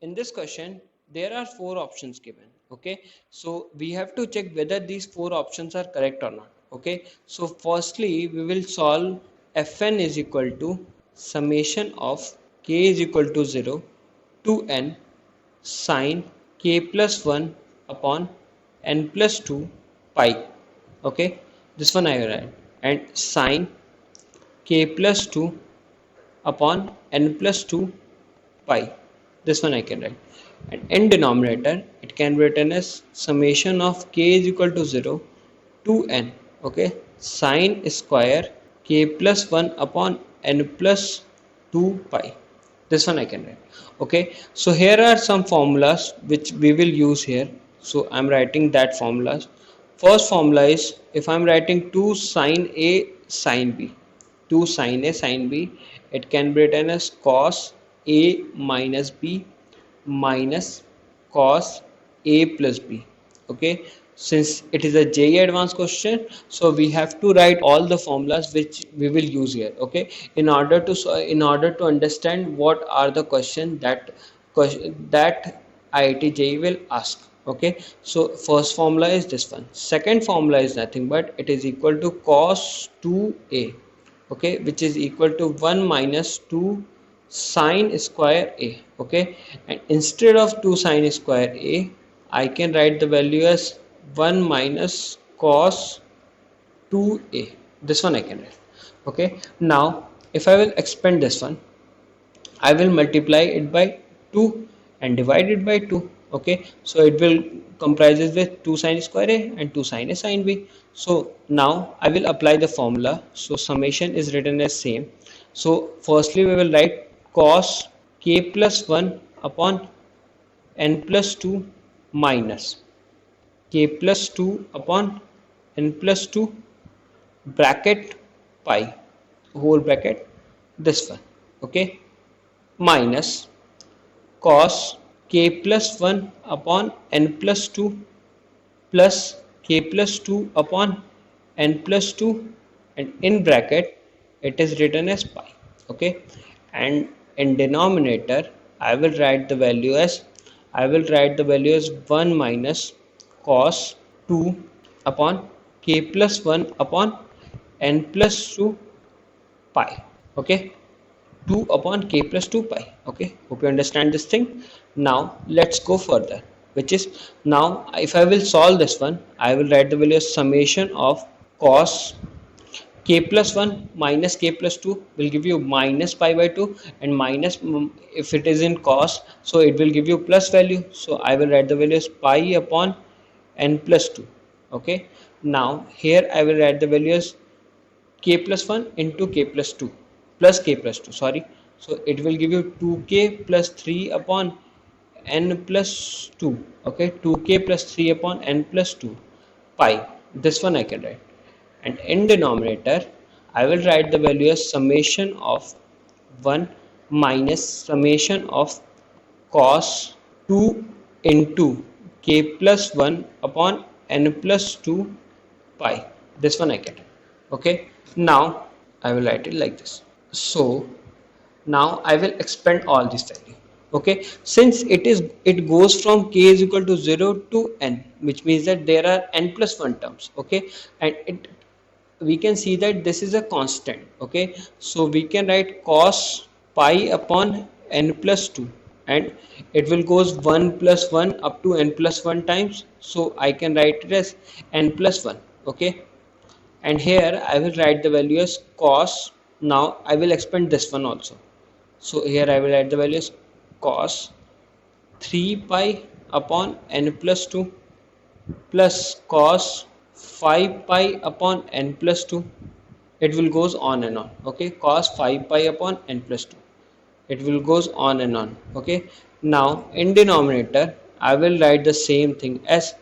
In this question there are four options given. Okay, so we have to check whether these four options are correct or not. Okay, so firstly we will solve fn is equal to summation of k is equal to 0 to n sine k plus 1 upon n plus 2 pi. Okay, this one I will write, and sine k plus 2 upon n plus 2 pi. This one I can write. And in denominator, it can be written as summation of k is equal to 0 to n. Okay, sine square k plus 1 upon n plus 2 pi. This one I can write. Okay, so here are some formulas which we will use here. So I'm writing that formulas. First formula is, if I'm writing 2 sine a sine b, 2 sine a sine b, it can be written as cos a minus b minus cos a plus b. Okay, since it is a JEE advanced question, so we have to write all the formulas which we will use here. Okay, in order to understand what are the questions that IIT JEE will ask. Okay, so first formula is this one. Second formula is nothing but it is equal to cos 2a, okay, which is equal to 1 minus 2 sine square a. Okay, and instead of 2 sine square a, I can write the value as 1 minus cos 2a. This one I can write. Okay, now if I will expand this one, I will multiply it by 2 and divide it by 2. Okay, so it will comprises with 2 sine square a and 2 sine a sine b. So now I will apply the formula. So summation is written as same. So firstly we will write cos k plus 1 upon n plus 2 minus k plus 2 upon n plus 2 bracket pi, whole bracket, this one. Okay, minus cos k plus 1 upon n plus 2 plus k plus 2 upon n plus 2, and in bracket it is written as pi. Okay, and in denominator I will write the value as 1 minus cos 2 upon k plus 1 upon n plus 2 pi. Okay, 2 upon k plus 2 pi. Okay, hope you understand this thing. Now let's go further, which is, now if I will solve this one, I will write the value as summation of cos k plus 1 minus k plus 2 will give you minus pi by 2, and minus, if it is in cos, so it will give you plus value. So I will write the value as pi upon n plus 2. Okay, now here I will write the value as k plus 1 into k plus 2 plus k plus 2, sorry. So it will give you 2k plus 3 upon n plus 2. Okay, 2k plus 3 upon n plus 2 pi. This one I can write. And in denominator I will write the value as summation of 1 minus summation of cos 2 into k plus 1 upon n plus 2 pi. This one I get. Okay, now I will write it like this. So now I will expand all this value. Okay, since it goes from k is equal to 0 to n, which means that there are n plus 1 terms. Okay, and we can see that this is a constant. Okay, so we can write cos pi upon n plus 2, and it will goes 1 plus 1 up to n plus 1 times. So I can write it as n plus 1. Okay, and here I will write the value as cos. Now I will expand this one also. So here I will write the value as cos 3 pi upon n plus 2 plus cos 5 pi upon n plus 2. It will goes on and on. Okay, cos 5 pi upon n plus 2. It will goes on and on. Okay, now in denominator I will write the same thing as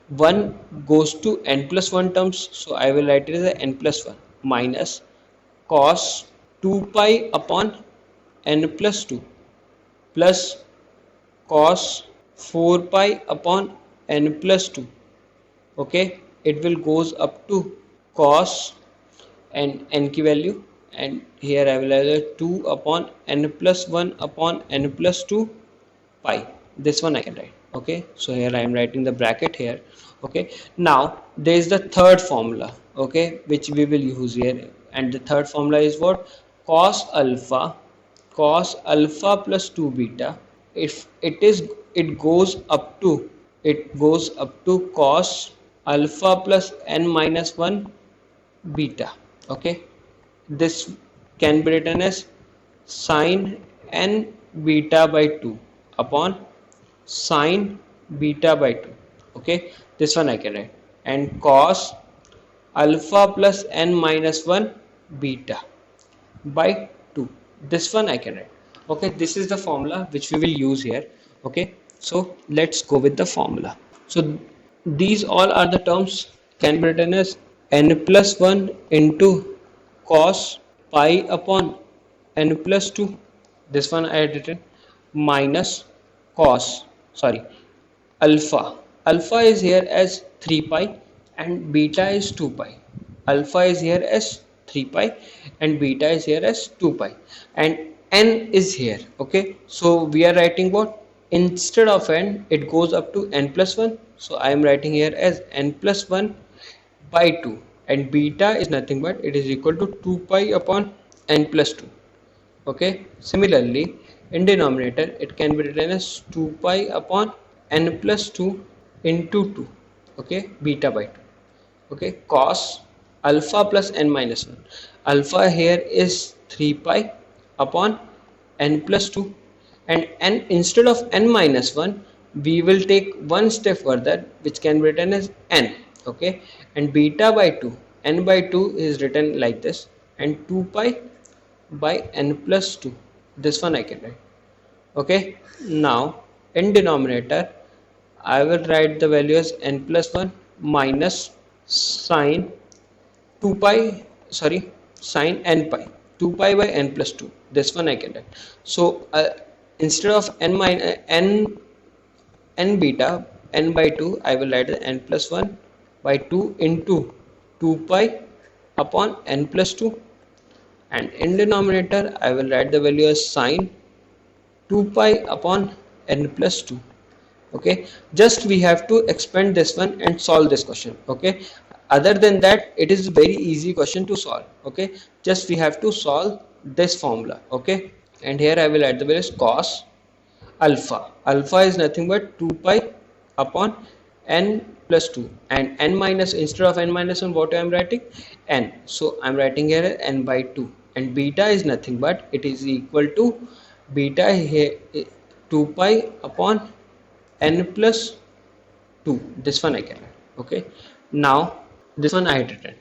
1 goes to n plus 1 terms. So I will write it as n plus 1 minus cos 2 pi upon n plus 2 plus cos 4 pi upon n plus 2. Okay, it will goes up to cos and n की value, and here I will have 2 upon n plus 1 upon n plus 2 pi. This one I can write. Okay, so here I am writing the bracket here. Okay, now there is the third formula, okay, which we will use here, and the third formula is what? Cos alpha plus 2 beta, if it goes up to cos alpha plus n minus 1 beta. Okay, this can be written as sine n beta by 2 upon sine beta by 2. Okay, this one I can write, and cos alpha plus n minus 1 beta by 2. This one I can write. Okay, this is the formula which we will use here. Okay, so let's go with the formula. So these all are the terms can be written as n plus 1 into cos pi upon n plus 2. This one I had written minus cos, sorry, alpha is here as 3 pi and beta is 2 pi. Alpha is here as 3 pi and beta is here as 2 pi, and n is here. Okay, so we are writing what? Instead of n it goes up to n plus 1, so I am writing here as n plus 1 by 2, and beta is nothing but it is equal to 2 pi upon n plus 2. Okay, similarly in denominator it can be written as 2 pi upon n plus 2 into 2. Okay, beta by 2. Okay, cos alpha plus n minus 1, alpha here is 3 pi upon n plus 2, and n instead of n minus 1 we will take one step further, which can be written as n. Okay, and beta by 2, n by 2 is written like this, and 2 pi by n plus 2. This one I can write. Okay, now in denominator I will write the value as n plus 1 minus sine 2 pi, sorry, sine n pi, 2 pi by n plus 2. This one I can write. So instead of n minus n beta n by 2, I will write n plus 1 by 2 into 2 pi upon n plus 2, and in denominator I will write the value as sine 2 pi upon n plus 2. Okay, just we have to expand this one and solve this question. Okay, other than that it is a very easy question to solve. Okay, just we have to solve this formula. Okay, and here I will add the value as cos alpha is nothing but 2 pi upon n plus 2, and n minus, instead of n minus 1 what I am writing? N, so I am writing here n by 2, and beta is nothing but it is equal to beta here 2 pi upon n plus 2. This one I can write. Okay, now this one I had written.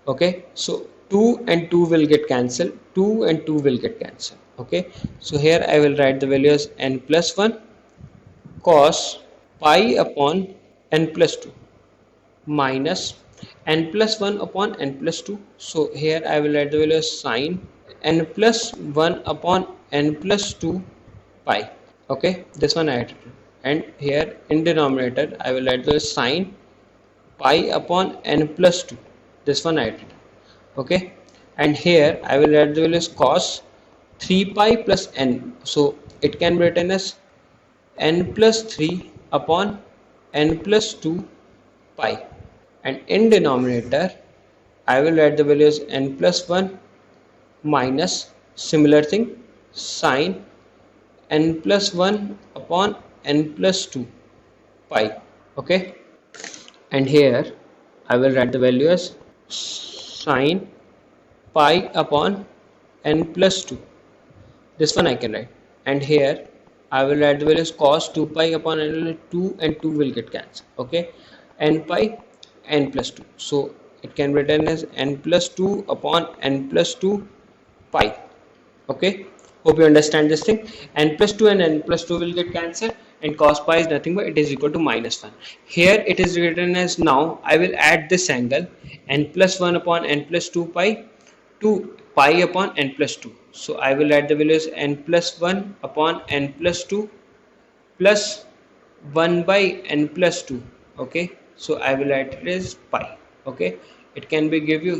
Okay, so 2 and 2 will get cancelled, 2 and 2 will get cancelled. Okay, so here I will write the value as n plus 1 cos pi upon n plus 2 minus n plus 1 upon n plus 2. So here I will write the value as sine n plus 1 upon n plus 2 pi. Okay, this one I had written, and here in denominator I will write the sine pi upon n plus 2. This one I had written. Okay, and here I will write the value as cos 3 pi plus n, so it can be written as n plus 3 upon n plus 2 pi, and in denominator I will write the value as n plus 1 minus similar thing sine n plus 1 upon n plus 2 pi. Okay, and here I will write the value as sine pi upon n plus 2. This one I can write, and here I will write the value as cos 2 pi upon n plus 2, and 2 will get cancelled. Okay, n pi n plus 2, so it can be written as n plus 2 upon n plus 2 pi. Okay, hope you understand this thing. N plus 2 and n plus 2 will get cancelled, and cos pi is nothing but it is equal to minus 1. Here it is written as, now I will add this angle n plus 1 upon n plus 2 pi to pi upon n plus 2. So I will add the values n plus 1 upon n plus 2 plus 1 by n plus 2. Okay, so I will add it as pi. Okay, it can be give you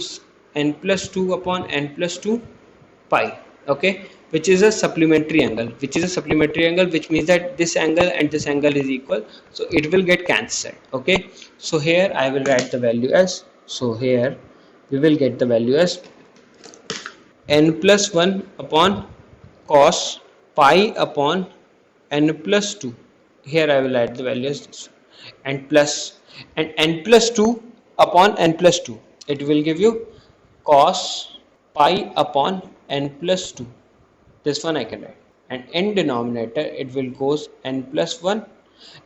n plus 2 upon n plus 2 pi. Okay, which is a supplementary angle, which means that this angle and this angle is equal, so it will get cancelled. Okay, so here I will write the value as, so here we will get the value as n plus 1 upon cos pi upon n plus 2. Here I will add the values and plus, and n plus 2 upon n plus 2, it will give you cos pi upon n plus 2. This one I can write, and in denominator it will goes n plus 1,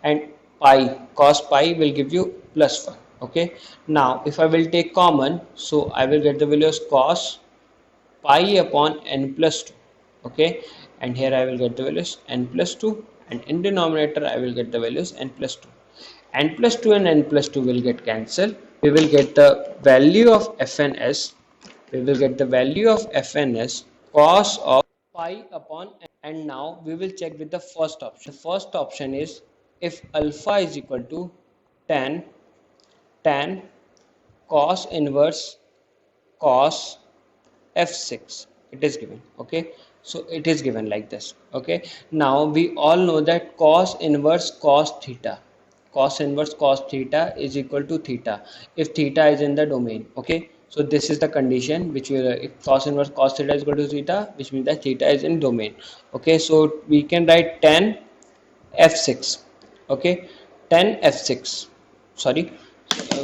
and pi, cos pi will give you plus 1. Okay, now if I will take common, so I will get the value as cos pi upon n plus 2. Okay, and here I will get the values n plus 2, and in denominator I will get the values n plus 2. N plus 2 and n plus 2 will get cancelled. We will get the value of fn as, cos of pi upon n. And now we will check with the first option. The first option is if alpha is equal to tan cos inverse cos f6, it is given. Okay, so it is given like this. Okay, now we all know that cos inverse cos theta is equal to theta if theta is in the domain. Okay, so this is the condition which will, if cos inverse cos theta is equal to theta, which means that theta is in domain. Okay, so we can write tan f6. Okay, tan f6, sorry,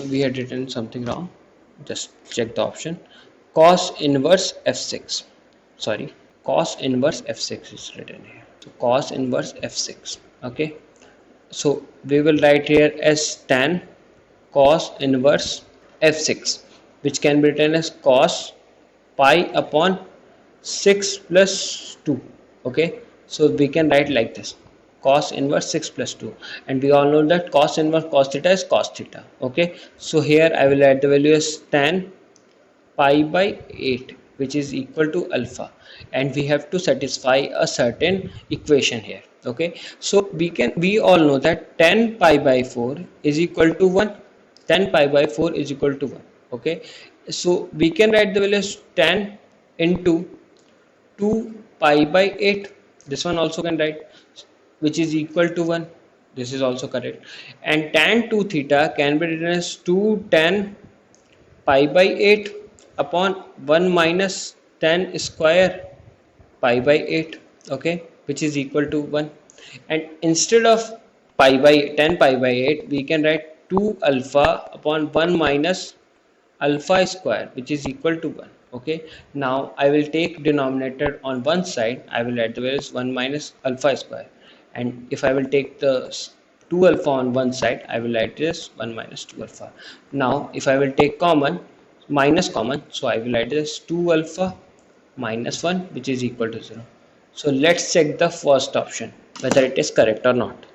we had written something wrong, just check the option. Cos inverse f6, sorry, cos inverse f6 is written here, so cos inverse f6. Okay, so we will write here as tan cos inverse f6, which can be written as cos pi upon 6 plus 2. Okay, so we can write like this, cos inverse 6 plus 2, and we all know that cos inverse cos theta is cos theta. Okay, so here I will add the value as tan pi by 8, which is equal to alpha, and we have to satisfy a certain equation here. Okay, so we all know that tan pi by 4 is equal to 1. Tan pi by 4 is equal to 1. Okay, so we can write the value as tan into 2 pi by 8. This one also can write, which is equal to 1. This is also correct. And tan 2 theta can be written as 2 tan pi by 8 upon 1 minus tan square pi by 8. Okay, which is equal to 1. And instead of pi by 10 pi by 8, we can write 2 alpha upon 1 minus alpha square, which is equal to 1. Okay, now I will take denominator on one side, I will add the values 1 minus alpha square, and if I will take the 2 alpha on one side, I will add this 1 minus 2 alpha. Now if I will take common, minus common, so I will add this 2 alpha minus 1, which is equal to 0. So let's check the first option whether it is correct or not.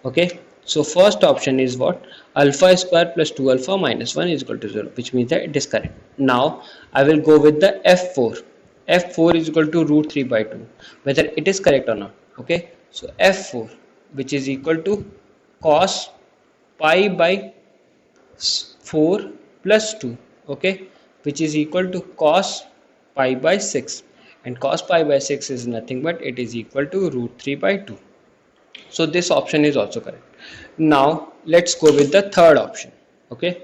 Okay, so first option is what, alpha square plus 2 alpha minus 1 is equal to 0, which means that it is correct. Now I will go with the f4. F4 is equal to root 3 by 2, whether it is correct or not. Okay, so f4, which is equal to cos pi by 4 plus 2. Okay, which is equal to cos pi by 6, and cos pi by 6 is nothing but it is equal to root 3 by 2. So this option is also correct. Now let's go with the third option. Okay,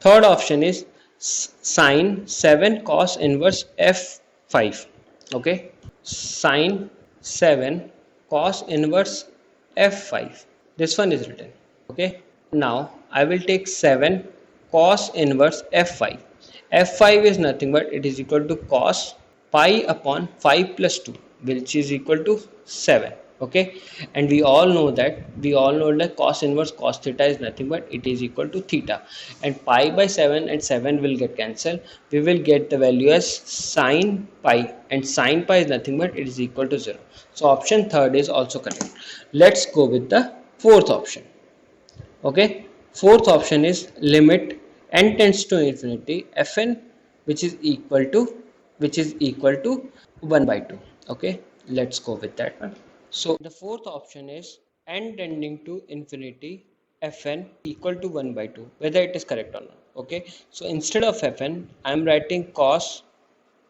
third option is sine 7 cos inverse f5. Okay, sine 7 cos inverse f5, this one is written. Okay, now I will take 7 cos inverse f5. f5 is nothing but it is equal to cos pi upon 5 plus 2, which is equal to 7. Okay, and we all know that cos inverse cos theta is nothing but it is equal to theta, and pi by 7 and 7 will get cancelled. We will get the value as sine pi, and sine pi is nothing but it is equal to 0. So option third is also correct. Let's go with the fourth option. Okay, fourth option is limit n tends to infinity fn, which is equal to 1 by 2. Okay, let's go with that one. So the fourth option is n tending to infinity fn equal to 1 by 2, whether it is correct or not. Okay, so instead of fn I am writing cos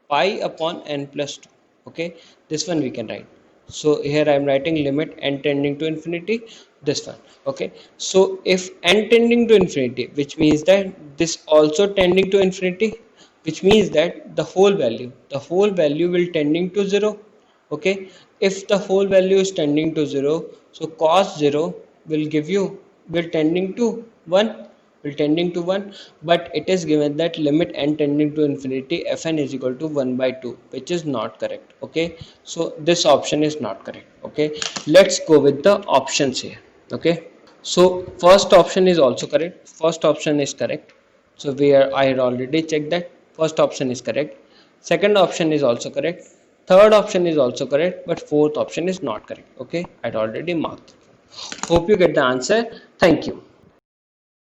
pi upon n plus 2. Okay, this one we can write. So here I am writing limit n tending to infinity, this one. Okay, so if n tending to infinity, which means that this also tending to infinity, which means that the whole value will tending to 0. Okay, if the whole value is tending to 0, so cos 0 will give you, will tending to 1, will tending to 1, but it is given that limit n tending to infinity fn is equal to 1 by 2, which is not correct. Okay, so this option is not correct. Okay, let's go with the options here. Okay, so first option is also correct, first option is correct. So where I had already checked that first option is correct, second option is also correct, third option is also correct, but fourth option is not correct. Okay, I'd already marked. Hope you get the answer. Thank you.